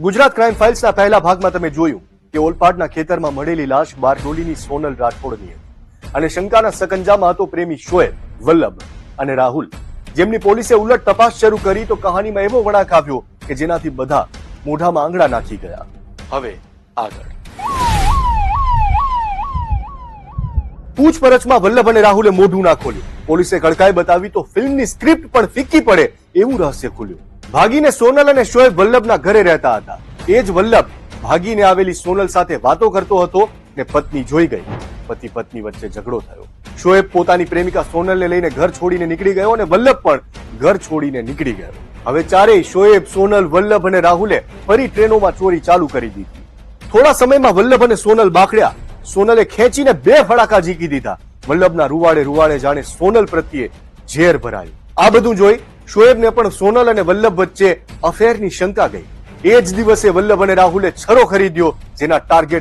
Gujarat crime ફાઇલ્સના પહેલા ભાગમાં તમે જોયું કે ઓલપાડના ખેતરમાં મળેલી લાશ બારડોલીની સોનલ રાઠોડની હતી અને શંકાના સકંજામાં હતો પ્રેમી શોએબ, વલ્લભ અને રાહુલ, જેમની પોલીસે ઉલટ તપાસ શરૂ કરી તો કહાનીમાં એવો વળાંક આવ્યો કે જેનાથી બધા મોઢામાં આંગળા નાખી ગયા. હવે આગળ પૂછપરછમાં વલ્લભ અને રાહુલે મોઢું ના ખોલ્યું. પોલીસે કડકાઈ બતાવી તો ફિલ્મની સ્ક્રિપ્ટ પણ ફીકી પડે એવું રહસ્ય ખુલ્યું. ભાગીને સોનલ અને શોએબ વલ્લભના ઘરે રહેતા હતા. એ જ વલ્લભ ભાગીને આવેલી સોનલ સાથે વાતો કરતો હતો ને પત્ની જોઈ ગઈ. પતિ પત્ની વચ્ચે ઝઘડો થયો. શોએબ પોતાની પ્રેમિકા સોનલને લઈને ઘર છોડીને નીકળી ગયો અને વલ્લભ પણ ઘર છોડીને નીકળી ગયો. હવે ચારેય શોએબ, સોનલ, વલ્લભ અને રાહુલે ફરી ટ્રેનોમાં ચોરી ચાલુ કરી દીધી. થોડા સમયમાં વલ્લભ અને સોનલ બાખડ્યા. સોનલે ખેંચીને 2 ફડાકા ઝીકી દીધા. વલ્લભના રૂવાડે રૂવાડે જાણે સોનલ પ્રત્યે ઝેર ભરાયું. આ બધું જોઈ શોએબને પણ સોનલ અને વલ્લભ વચ્ચે અફેરની શંકા ગઈ. એ જ દિવસે વલ્લભ અને રાહુલે છરો ખરીદ્યો, જેના ટાર્ગેટ